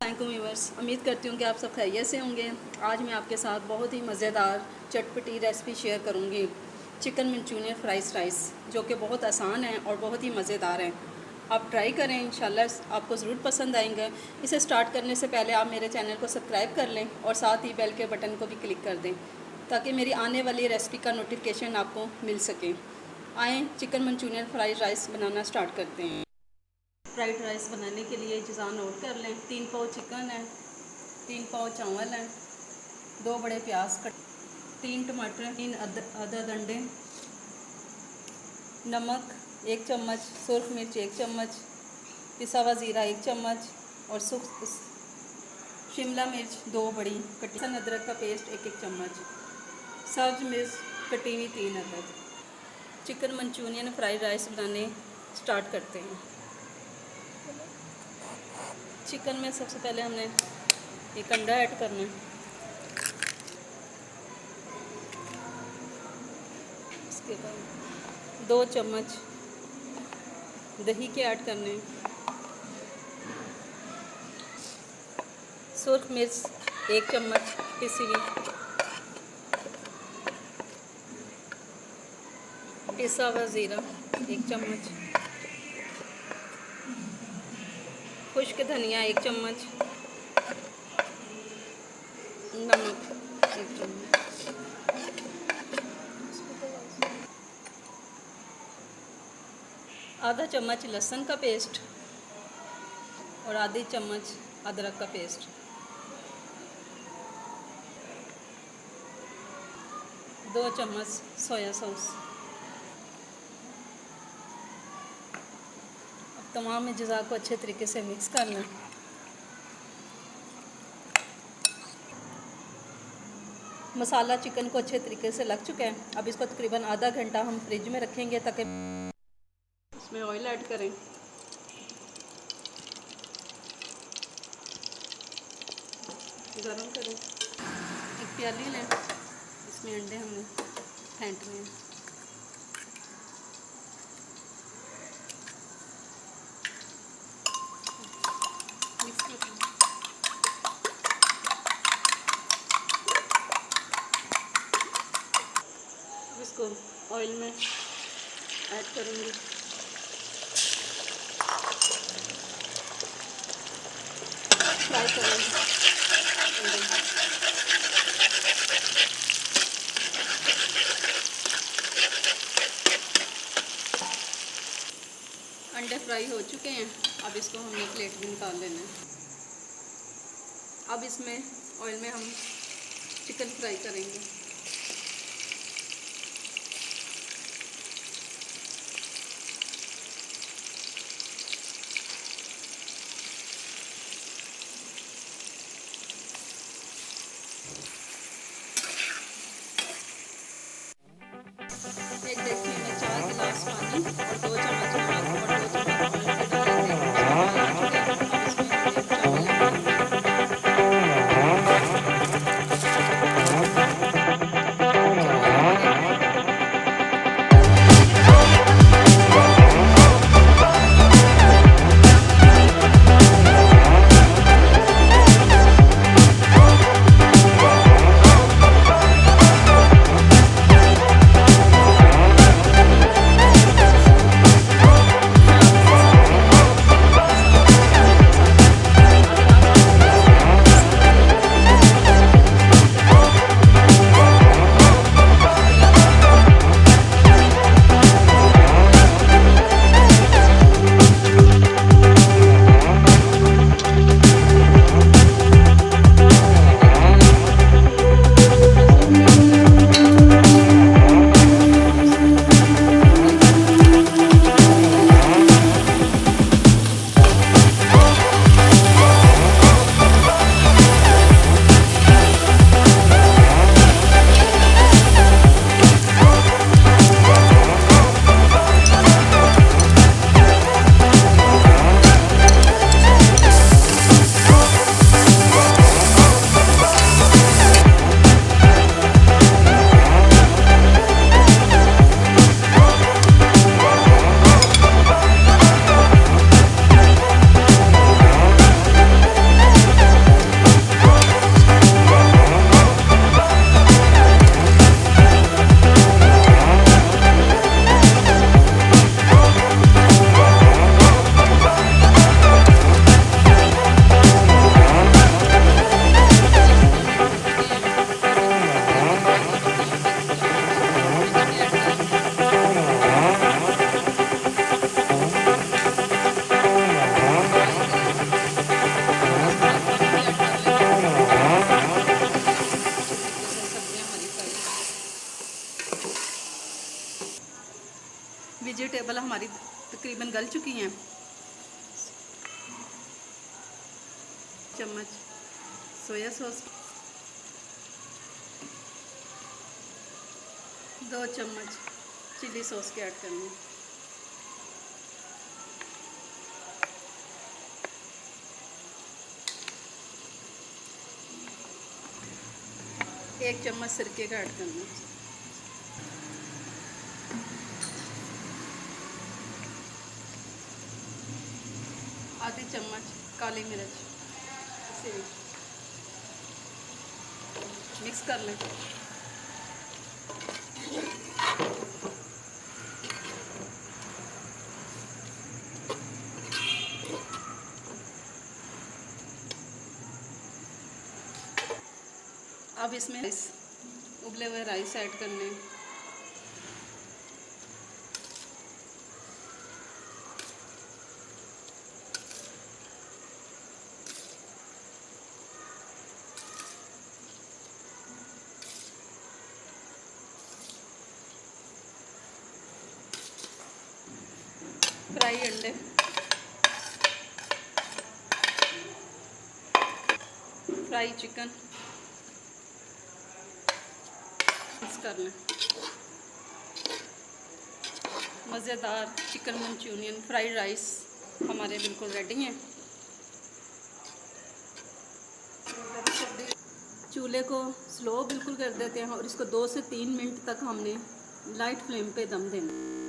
वालेकुम व्यूअर्स, उम्मीद करती हूँ कि आप सब खैरियत से होंगे। आज मैं आपके साथ बहुत ही मज़ेदार चटपटी रेसिपी शेयर करूँगी, चिकन मंचूरियन फ्राइज़ राइस, जो कि बहुत आसान है और बहुत ही मज़ेदार है। आप ट्राई करें, इंशाल्लाह आपको ज़रूर पसंद आएंगे। इसे स्टार्ट करने से पहले आप मेरे चैनल को सब्सक्राइब कर लें और साथ ही बेल के बटन को भी क्लिक कर दें, ताकि मेरी आने वाली रेसिपी का नोटिफिकेशन आपको मिल सके। आएँ चिकन मंचूरियन फ्राइज़ राइस बनाना स्टार्ट करते हैं। फ्राइड राइस बनाने के लिए अज्जा नोट कर लें। 3 पाव चिकन है, 3 पाव चावल हैं, 2 बड़े प्याज कट, 3 टमाटर, 3 अदद अंडे, नमक 1 चम्मच, सुरख मिर्च 1 चम्मच, पिसा हुआ ज़ीरा 1 चम्मच और शिमला मिर्च 2 बड़ी कटी, अदरक का पेस्ट 1-1 चम्मच, सब्ज मिर्च कटी हुई 3 अदद। चिकन मंचूरियन फ्राइड राइस बनाने स्टार्ट करते हैं। चिकन में सबसे पहले हमने एक अंडा ऐड करना है, इसके बाद 2 चम्मच दही के ऐड करने हैं, सुरख मिर्च 1 चम्मच पिसी हुई, पिसा हुआ ज़ीरा 1 चम्मच, खुश्क धनिया 1 चम्मच, नमक 1 चम्मच, आधा चम्मच लहसुन का पेस्ट और आधी चम्मच अदरक का पेस्ट, 2 चम्मच सोया सॉस। तमाम अज्जा को अच्छे तरीके से मिक्स करना। मसाला चिकन को अच्छे तरीके से लग चुका है। अब इसको तकरीबन आधा घंटा हम फ्रिज में रखेंगे, ताकि इसमें ऑयल ऐड करें। गरम करें, एक प्याली लें, इसमें अंडे हमने फेंटने हैं। इसको ऑयल में ऐड करूँगी। फ्राई करूँगी। अंडे फ्राई हो चुके हैं। अब इसको हमने प्लेट में निकाल लेना है। अब इसमें ऑयल में हम चिकन फ्राई करेंगे। एक देगची में 4 गिलास पानी और 2 चम्मच नमक और 2 चम्मच ऑयल के डालेंगे। वेजिटेबल हमारी तकरीबन गल चुकी हैं। चम्मच सोया सॉस, 2 चम्मच चिली सॉस के ऐड करनी, एक चम्मच सिरके का ऐड करना, आधी चम्मच काली मिर्च, इसे मिक्स कर लें। अब इसमें उबले हुए राइस ऐड करने, फ्राई अंडे, फ्राई चिकन मिक्स कर लें। मज़ेदार चिकन मंचूरियन फ्राइड राइस हमारे बिल्कुल रेडी हैं। चूल्हे को स्लो बिल्कुल कर देते हैं और इसको 2 से 3 मिनट तक हमने लाइट फ्लेम पे दम देना।